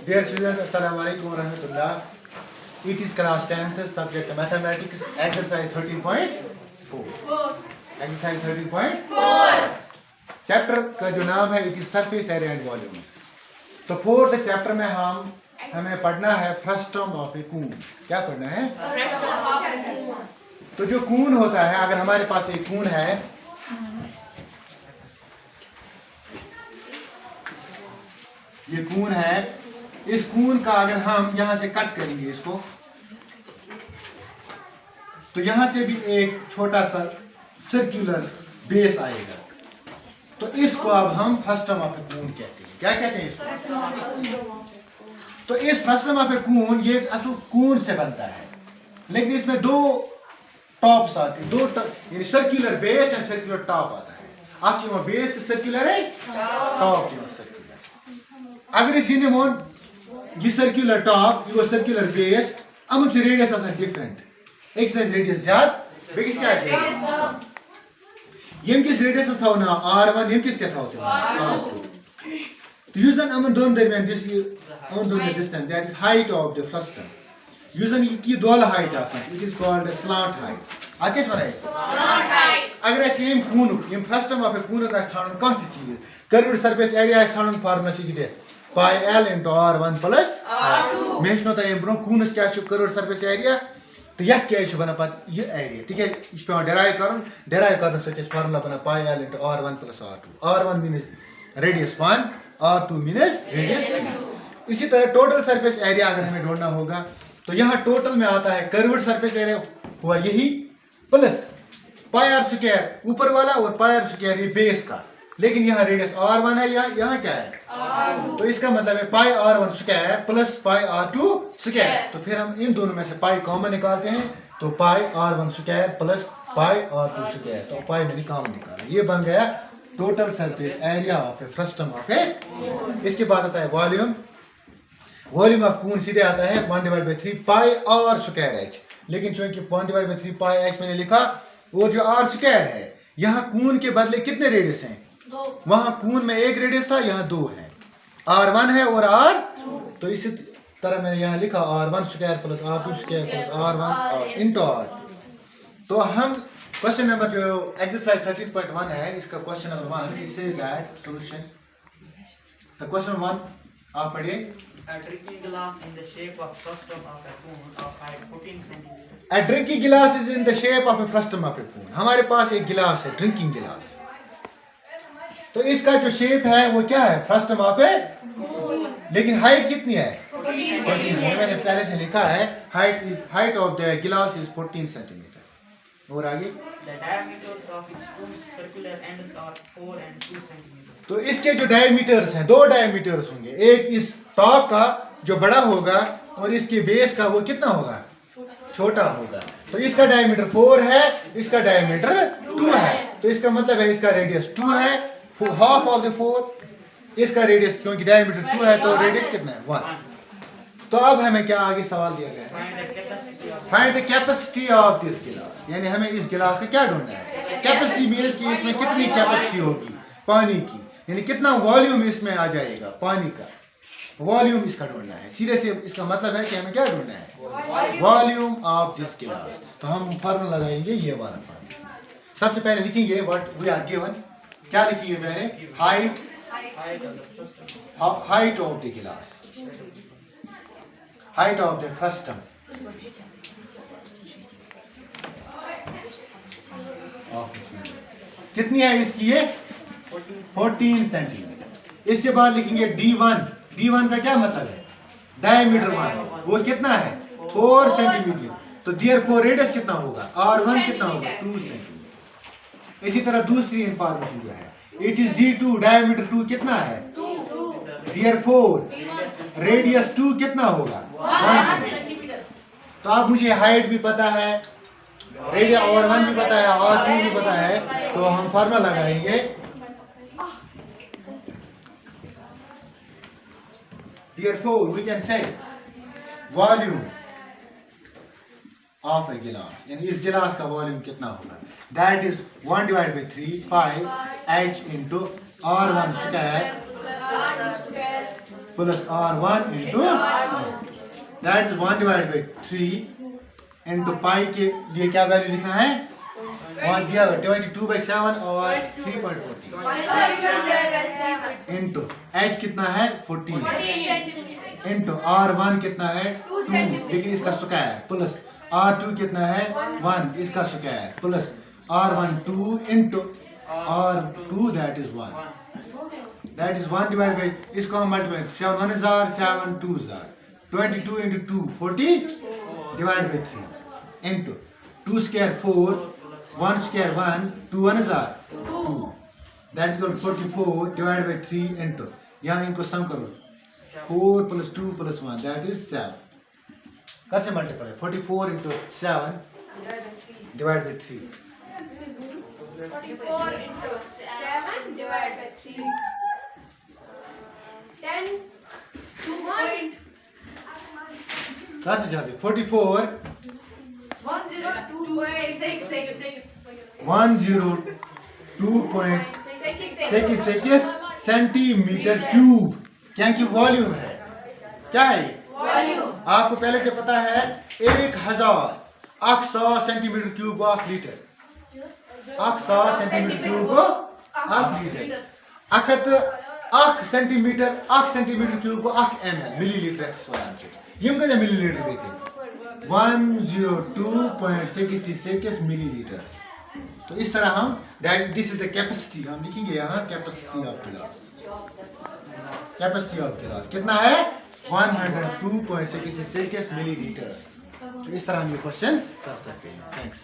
Dear children, Assalamu alaikum wa rahmatullah. It is class 10th, subject mathematics, exercise 13.4. Exercise 13.4. Chapter का जो नाम है it is surface area and volume. तो fourth chapter में हमें पढ़ना है फ्रस्टम ऑफ ए कून। क्या पढ़ना है? तो जो कून होता है, अगर हमारे पास एक कून है, ये कून है, इस कून का अगर हम यहां से कट करेंगे इसको, तो यहां से भी एक छोटा सा सर्कुलर बेस आएगा। तो इसको अब हम फ्रस्टम ऑफ ए कून कहते हैं। क्या कहते हैं इसको? तो इस फ्रस्टम ऑफ ए कून ये असल कून से बनता है, लेकिन इसमें दो टॉप्स आते हैं, दो यानी circular base and circular top आता है। अच्छा, बेस सर्कुलर है, टॉप सर्कुलर। अगर इस ये सर्कुलर टॉप, ये सर्कुलर बेस, अब उनसे रेडियस आसान डिफरेंट। एक से रेडियस ज्यादा, बेकिस क्या है? यम किस रेडियस था ना r1, यम किस क्या था r2। तो यूजन अमन दोनों दरमियान distance, that is height of the frustum. यूजन की दोल हाइट आसान, it is called slant height. आके वनाय स्लॉट हाइट। अगर ऐसे यम कून यम फ्रस्टम ऑफ ए कून का छाणन कह चीज कर्व्ड सरफेस एरिया छाणन फार्मूला छ दिते पाई l into r1 plus r2। मैं नो तय ब्रो कूनस क्या छ कर्व्ड सरफेस एरिया, तो यह क्या छ बना पत ये एरिया। ठीक है, इस पे डेराइव करने से फार्मूला बना पाई l into r1 plus r2। r1 means radius 1, r2 means radius 2। इसी तरह टोटल सरफेस एरिया अगर हमें ढूंढना होगा, तो यहाँ टोटल में आता है कर्व्ड सरफेस एरिया हुआ यही प्लस पाई r स्क्वायर ऊपर वाला और पाई r स्क्वायर ये बेस का, लेकिन यहाँ रेडियस r1 है, यहाँ क्या है r2। तो इसका मतलब है पाई r1 square plus pi r2 square. तो फिर हम इन दोनों में से पाई कॉमन निकालते हैं, तो pi r1 square plus pi r2 square, तो पाई मैंने कॉमन निकाला, ये बन गया total surface area of a frustum of a. इसके बाद आता है वॉल्यूम। वॉल्यूम ऑफ कून सीधे आता है 1/3 पाई r स्क्वायर h, लेकिन चूंकि 1/3 पाई h मैंने लिखा, वो जो r स्क्वायर है, यहाँ कून के बदले कितने रेडियस हैं? वहां कून में एक रेडियस था, यहाँ दो है, r1 है और r2। तो इसी तरह मैंने यहाँ लिखा r1 square plus r2 square plus r1 into r। तो हम क्वेश्चन नंबर जो एक्सरसाइज 13.1 है, इसका question number 1 it says that solution. The question 1 आप पढ़िए। A drinking glass in the shape of frustum of a cone of height 14 centimeter. A drinking glass is in the shape of a frustum of a cone। हमारे पास एक गिलास है, drinking गिलास। तो इसका जो शेप है वो क्या है? फ्रस्टम ऑफ ए कून। लेकिन हाइट कितनी है? 14। मैंने पहले से लिखा है हाइट ऑफ द गिलास इज 14 सेंटीमीटर। और आगे The diameters of its two circular ends are 4 and 2 centimeters. तो इसके जो डायमीटर्स हैं, दो डायमीटर्स होंगे, एक इस टॉप का जो बड़ा होगा और इसके बेस का वो कितना होगा? छोटा होगा। तो इसका डायमीटर 4 है, इसका डायमीटर 2 है। तो इसका मतलब है इसका रेडियस 2 है, हाफ ऑफ द 4। इसका रेडियस क्योंकि डायमीटर 2 है, तो रेडियस कितना है? 1। तो अब हमें क्या आगे सवाल दिया गया है? Find the capacity of this गिलास, यानी हमें इस गिलास का क्या ढूंढना है? कैपेसिटी मीन्स कि इसमें कितनी कैपेसिटी होगी पानी की, यानी कितना वॉल्यूम इसमें आ जाएगा पानी का, वॉल्यूम इसका ढूंढना है। सीधे से इसका मतलब है कि हमें क्या ढूंढना है? वॉल्यूम ऑफ दिस गिलास। तो हम फॉर्मूला लगाएंगे ये वाला फॉर्मूला। सबसे पहले लिखेंगे व्हाट वी आर गिवन। क्या लिखिए मैंने? हाइट ऑफ द गिलास, हाइट ऑफ द फ्रस्टम कितनी है इसकी? ये 14 सेंटीमीटर। इसके बाद लिखेंगे D1। D1 का क्या मतलब है? डायमीटर 1, वो कितना है? 4 सेंटीमीटर। तो देयरफॉर रेडियस कितना होगा? r1 कितना होगा? 2 सेंटीमीटर। इसी तरह दूसरी इंफॉर्मेशन जो है, इट इज D2, डायमीटर 2 कितना है? 2। देयरफॉर रेडियस 2 कितना होगा? 1 सेंटीमीटर। तो अब मुझे हाइट भी पता है, रेडियस r1 भी पता है, r2 भी पता है, तो हम फार्मूला लगाएंगे। Therefore, we can say volume of a गिलास, यानी इस गिलास का वॉल्यूम कितना होगा? That is 1/3 pi h into r1 square plus R1 into that is 1 divided by 3 into pi के लिए क्या वैल्यू लिखना है 1 दिया 22/7 और 3.40 into h कितना है 14 into R1 कितना है 2 लेकिन इसका स्क्वायर प्लस R2 कितना है 1 इसका square plus R1 2 into R2 that is 1 divided by इसको हम multiply 7 1 jar 7 2 jar 22 into 2 40 divided by 3 into 2 square 4 1 square 1 2 1 jar 2 that is equal to 44 divided by 3 into यहाँ इनको सम करो 4 plus 2 plus 1 that is 7 कैसे multiply 44 into 7 divided by 3 44 into 7 divided by 3 10 कैसे जाते 44 102.66 centimetre cube क्या की वॉल्यूम है क्या है आपको पहले से पता है 1000 सेंटीमीटर क्यूब को 8 लीटर 100 सेंटीमीटर क्यूब को 8 लीटर 1 सेंटीमीटर क्यूब को 8 ml मिलीलीटर यम कदा मिलीलीटर देते 102.66 मिलीलीटर तो इस तरह हम दिस इज द कैपेसिटी हम लिखेंगे यहाँ कैपेसिटी ऑफ गिलास कितना है 102.66 मिलीलीटर तो इस तरह हम ये क्वेश्चन कर सकते हैं थैंक्स